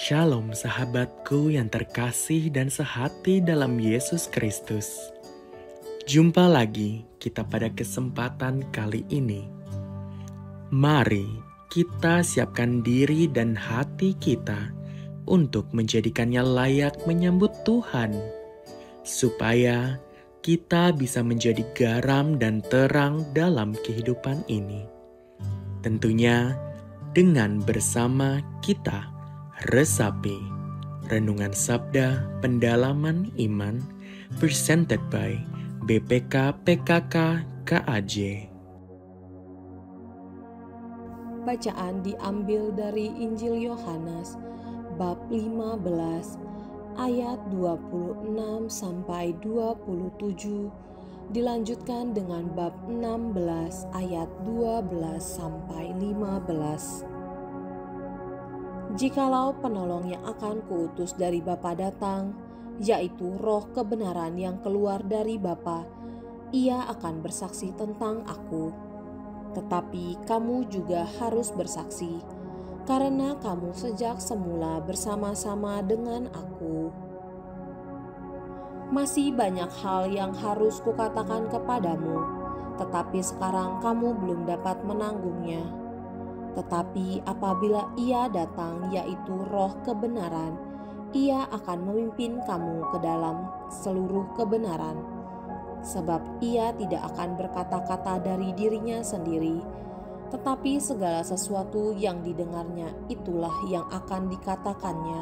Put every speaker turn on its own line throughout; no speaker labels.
Shalom sahabatku yang terkasih dan sehati dalam Yesus Kristus. Jumpa lagi kita pada kesempatan kali ini. Mari kita siapkan diri dan hati kita untuk menjadikannya layak menyambut Tuhan, supaya kita bisa menjadi garam dan terang dalam kehidupan ini. Tentunya dengan bersama kita resapi Renungan Sabda Pendalaman Iman presented by BPK PKK KAJ.
Bacaan diambil dari Injil Yohanes bab 15 ayat 26 sampai 27, dilanjutkan dengan bab 16 ayat 12 sampai 15. Jikalau penolong yang akan kuutus dari Bapa datang, yaitu roh kebenaran yang keluar dari Bapa, ia akan bersaksi tentang aku. Tetapi kamu juga harus bersaksi, karena kamu sejak semula bersama-sama dengan aku. Masih banyak hal yang harus kukatakan kepadamu, tetapi sekarang kamu belum dapat menanggungnya. Tetapi apabila ia datang, yaitu roh kebenaran, ia akan memimpin kamu ke dalam seluruh kebenaran. Sebab ia tidak akan berkata-kata dari dirinya sendiri, tetapi segala sesuatu yang didengarnya itulah yang akan dikatakannya,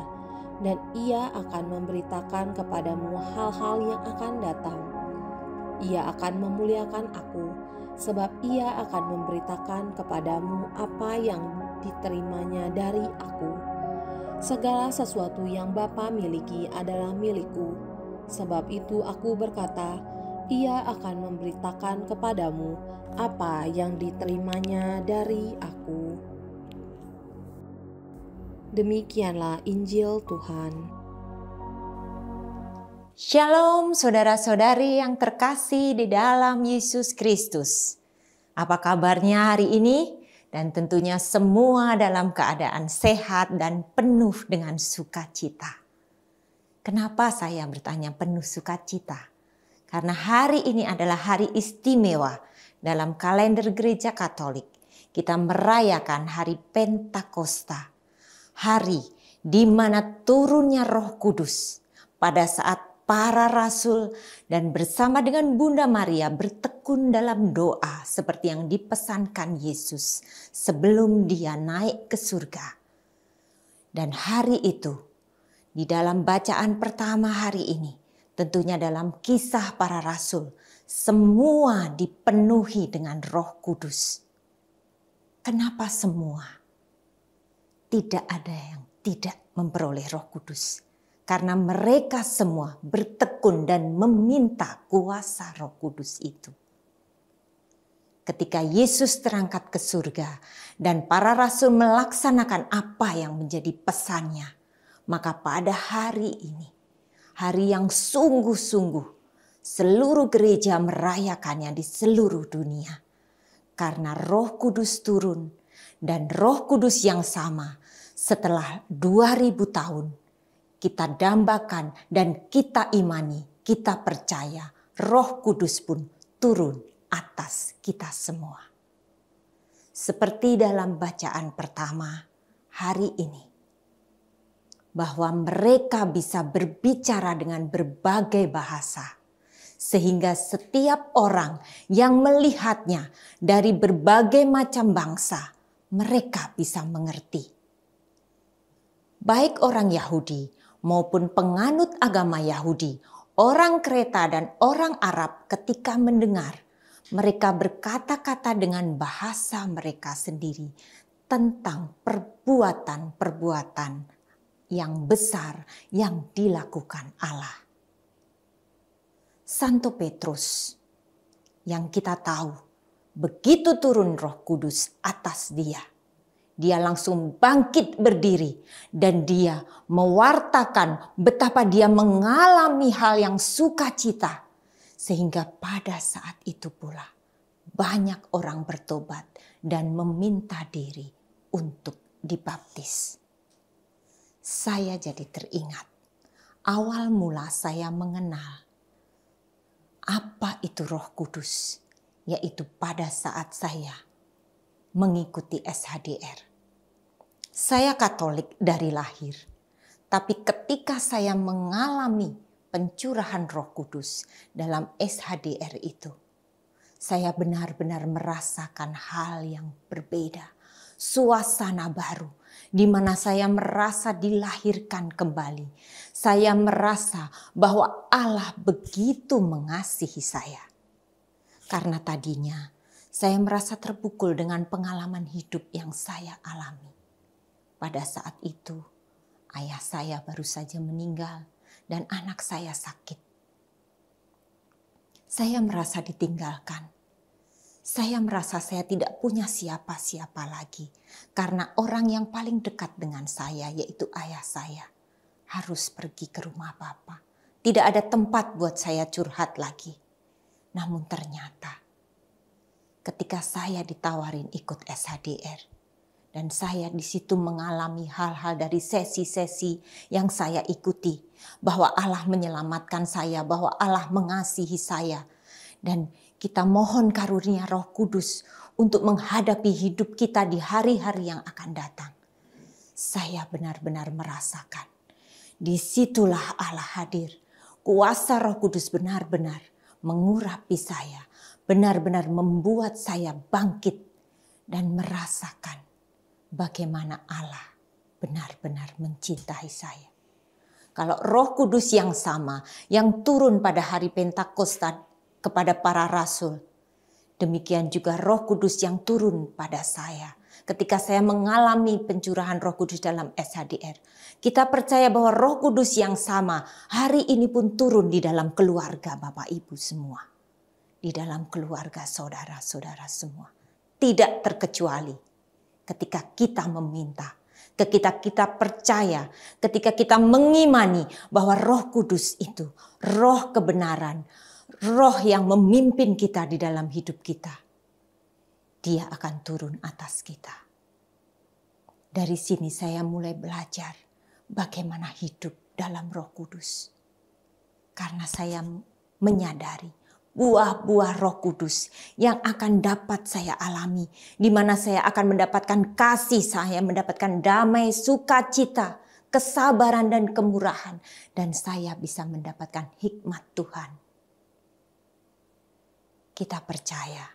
dan ia akan memberitakan kepadamu hal-hal yang akan datang. Ia akan memuliakan aku, sebab ia akan memberitakan kepadamu apa yang diterimanya dari aku. Segala sesuatu yang Bapa miliki adalah milikku. Sebab itu aku berkata, ia akan memberitakan kepadamu apa yang diterimanya dari aku. Demikianlah Injil Tuhan.
Shalom saudara-saudari yang terkasih di dalam Yesus Kristus. Apa kabarnya hari ini? Dan tentunya semua dalam keadaan sehat dan penuh dengan sukacita. Kenapa saya bertanya penuh sukacita? Karena hari ini adalah hari istimewa dalam kalender Gereja Katolik. Kita merayakan hari Pentakosta. Hari di mana turunnya Roh Kudus pada saat para rasul dan bersama dengan Bunda Maria bertekun dalam doa seperti yang dipesankan Yesus sebelum dia naik ke surga. Dan hari itu, di dalam bacaan pertama hari ini, tentunya dalam Kisah Para Rasul, semua dipenuhi dengan Roh Kudus. Kenapa semua? Tidak ada yang tidak memperoleh Roh Kudus. Karena mereka semua bertekun dan meminta kuasa Roh Kudus itu. Ketika Yesus terangkat ke surga dan para rasul melaksanakan apa yang menjadi pesannya, maka pada hari ini, hari yang sungguh-sungguh, seluruh gereja merayakannya di seluruh dunia. Karena Roh Kudus turun dan Roh Kudus yang sama setelah 2000 tahun. Kita dambakan dan kita imani, kita percaya Roh Kudus pun turun atas kita semua. Seperti dalam bacaan pertama hari ini. Bahwa mereka bisa berbicara dengan berbagai bahasa. Sehingga setiap orang yang melihatnya dari berbagai macam bangsa, mereka bisa mengerti. Baik orang Yahudi maupun penganut agama Yahudi, orang Kreta dan orang Arab ketika mendengar, mereka berkata-kata dengan bahasa mereka sendiri tentang perbuatan-perbuatan yang besar yang dilakukan Allah. Santo Petrus yang kita tahu begitu turun Roh Kudus atas dia. Dia langsung bangkit berdiri dan dia mewartakan betapa dia mengalami hal yang sukacita. Sehingga pada saat itu pula banyak orang bertobat dan meminta diri untuk dibaptis. saya jadi teringat awal mula saya mengenal apa itu Roh Kudus, yaitu pada saat saya mengikuti SHDR. Saya Katolik dari lahir, tapi ketika saya mengalami pencurahan Roh Kudus dalam SHDR itu, saya benar-benar merasakan hal yang berbeda, suasana baru, di mana saya merasa dilahirkan kembali. Saya merasa bahwa Allah begitu mengasihi saya. Karena tadinya saya merasa terpukul dengan pengalaman hidup yang saya alami. Pada saat itu, ayah saya baru saja meninggal dan anak saya sakit. Saya merasa ditinggalkan. Saya merasa saya tidak punya siapa-siapa lagi. Karena orang yang paling dekat dengan saya, yaitu ayah saya, harus pergi ke rumah Bapa. Tidak ada tempat buat saya curhat lagi. Namun ternyata ketika saya ditawarin ikut SHDR, dan saya di situ mengalami hal-hal dari sesi-sesi yang saya ikuti, bahwa Allah menyelamatkan saya, bahwa Allah mengasihi saya, dan kita mohon karunia Roh Kudus untuk menghadapi hidup kita di hari-hari yang akan datang. Saya benar-benar merasakan disitulah Allah hadir. Kuasa Roh Kudus benar-benar mengurapi saya, benar-benar membuat saya bangkit dan merasakan bagaimana Allah benar-benar mencintai saya. Kalau Roh Kudus yang sama yang turun pada hari Pentakosta kepada para rasul, demikian juga Roh Kudus yang turun pada saya ketika saya mengalami pencurahan Roh Kudus dalam SHDR. Kita percaya bahwa Roh Kudus yang sama hari ini pun turun di dalam keluarga Bapak Ibu semua, di dalam keluarga saudara-saudara semua, tidak terkecuali. Ketika kita meminta, ketika kita percaya, ketika kita mengimani bahwa Roh Kudus itu Roh kebenaran, Roh yang memimpin kita di dalam hidup kita, Dia akan turun atas kita. Dari sini saya mulai belajar bagaimana hidup dalam Roh Kudus. Karena saya menyadari buah-buah Roh Kudus yang akan dapat saya alami, di mana saya akan mendapatkan kasih, saya mendapatkan damai, sukacita, kesabaran dan kemurahan, dan saya bisa mendapatkan hikmat Tuhan. Kita percaya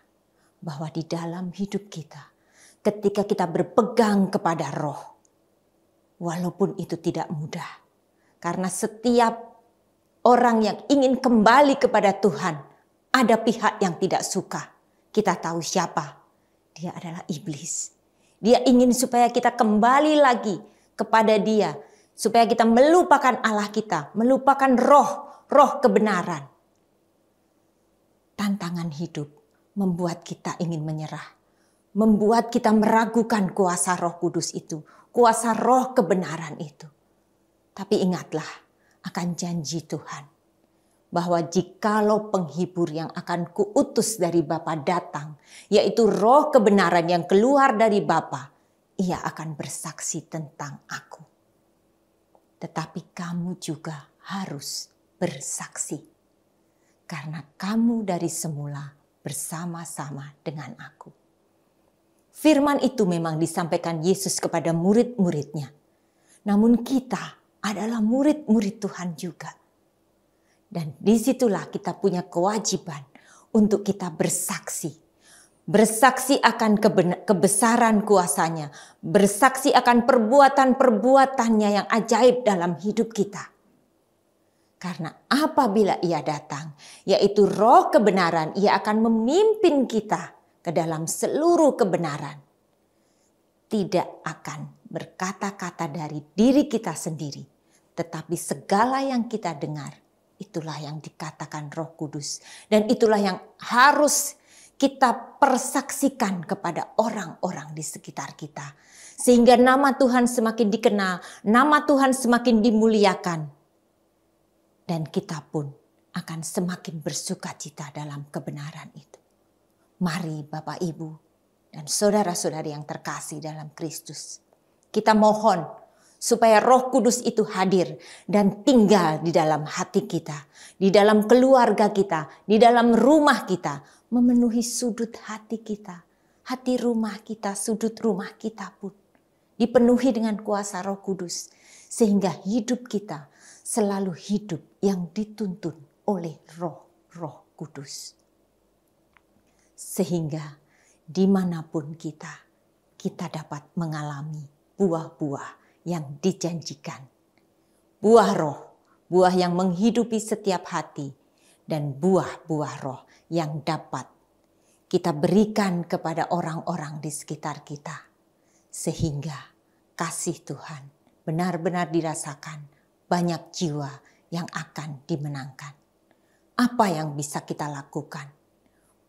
bahwa di dalam hidup kita, ketika kita berpegang kepada Roh, walaupun itu tidak mudah, karena setiap orang yang ingin kembali kepada Tuhan, ada pihak yang tidak suka. Kita tahu siapa? Dia adalah iblis. Dia ingin supaya kita kembali lagi kepada Dia, supaya kita melupakan Allah kita, melupakan roh kebenaran. Tantangan hidup membuat kita ingin menyerah, membuat kita meragukan kuasa Roh Kudus itu, kuasa roh kebenaran itu. Tapi ingatlah akan janji Tuhan, bahwa jikalau penghibur yang akan kuutus dari Bapa datang, yaitu roh kebenaran yang keluar dari Bapa, Ia akan bersaksi tentang aku. Tetapi kamu juga harus bersaksi, karena kamu dari semula bersama-sama dengan aku. Firman itu memang disampaikan Yesus kepada murid-muridnya. Namun kita adalah murid-murid Tuhan juga. Dan disitulah kita punya kewajiban untuk kita bersaksi. Bersaksi akan kebesaran kuasanya. Bersaksi akan perbuatan-perbuatannya yang ajaib dalam hidup kita. Karena apabila Ia datang, yaitu roh kebenaran, Ia akan memimpin kita ke dalam seluruh kebenaran. Tidak akan berkata-kata dari diri kita sendiri, tetapi segala yang kita dengar, itulah yang dikatakan Roh Kudus. Dan itulah yang harus kita persaksikan kepada orang-orang di sekitar kita. Sehingga nama Tuhan semakin dikenal, nama Tuhan semakin dimuliakan. Dan kita pun akan semakin bersukacita dalam kebenaran itu. Mari Bapak Ibu dan saudara-saudari yang terkasih dalam Kristus, kita mohon supaya Roh Kudus itu hadir dan tinggal di dalam hati kita, di dalam keluarga kita, di dalam rumah kita, memenuhi sudut hati kita, hati rumah kita, sudut rumah kita pun dipenuhi dengan kuasa Roh Kudus, sehingga hidup kita selalu hidup yang dituntun oleh Roh Kudus. Sehingga dimanapun kita dapat mengalami buah-buah yang dijanjikan. Buah roh, buah yang menghidupi setiap hati, dan buah-buah roh yang dapat kita berikan kepada orang-orang di sekitar kita. Sehingga kasih Tuhan benar-benar dirasakan, banyak jiwa yang akan dimenangkan. Apa yang bisa kita lakukan?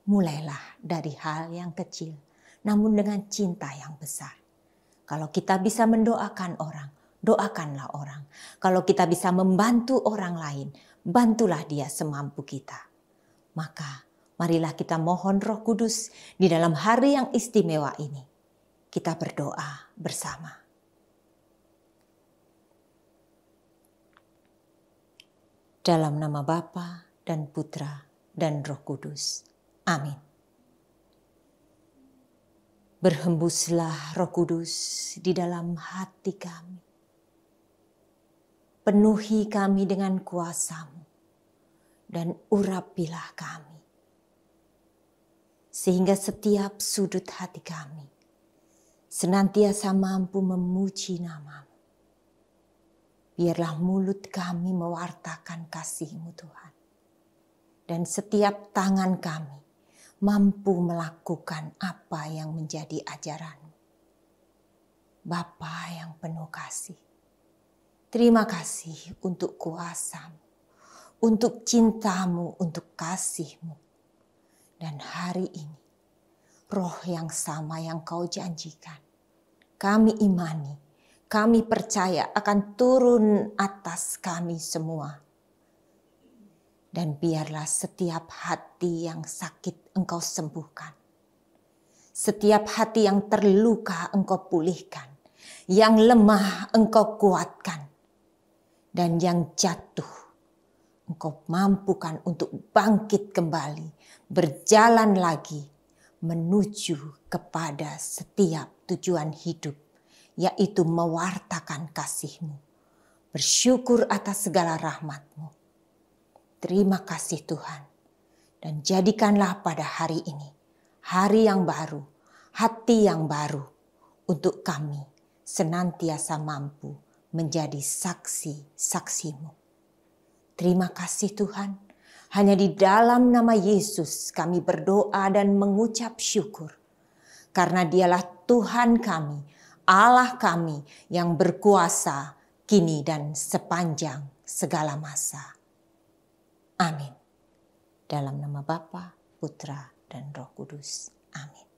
Mulailah dari hal yang kecil, namun dengan cinta yang besar. Kalau kita bisa mendoakan orang, doakanlah orang. Kalau kita bisa membantu orang lain, bantulah dia semampu kita. Maka marilah kita mohon Roh Kudus di dalam hari yang istimewa ini. Kita berdoa bersama. Dalam nama Bapa dan Putra dan Roh Kudus. Amin. Berhembuslah Roh Kudus di dalam hati kami. Penuhi kami dengan kuasa-Mu dan urapilah kami. Sehingga setiap sudut hati kami senantiasa mampu memuji nama-Mu. Biarlah mulut kami mewartakan kasih-Mu Tuhan. Dan setiap tangan kami mampu melakukan apa yang menjadi ajaran-Mu. Bapa yang penuh kasih, terima kasih untuk kuasa-Mu, untuk cinta-Mu, untuk kasih-Mu. Dan hari ini, roh yang sama yang Kau janjikan, kami imani, kami percaya akan turun atas kami semua. Dan biarlah setiap hati yang sakit Engkau sembuhkan. Setiap hati yang terluka Engkau pulihkan. Yang lemah Engkau kuatkan. Dan yang jatuh Engkau mampukan untuk bangkit kembali. Berjalan lagi menuju kepada setiap tujuan hidup. Yaitu mewartakan kasih-Mu. Bersyukur atas segala rahmat-Mu. Terima kasih Tuhan. Dan jadikanlah pada hari ini, hari yang baru, hati yang baru, untuk kami senantiasa mampu menjadi saksi-saksi-Mu. Terima kasih Tuhan. Hanya di dalam nama Yesus kami berdoa dan mengucap syukur. Karena Dialah Tuhan kami, Allah kami yang berkuasa kini dan sepanjang segala masa. Amin. Dalam nama Bapa, Putra, dan Roh Kudus. Amin.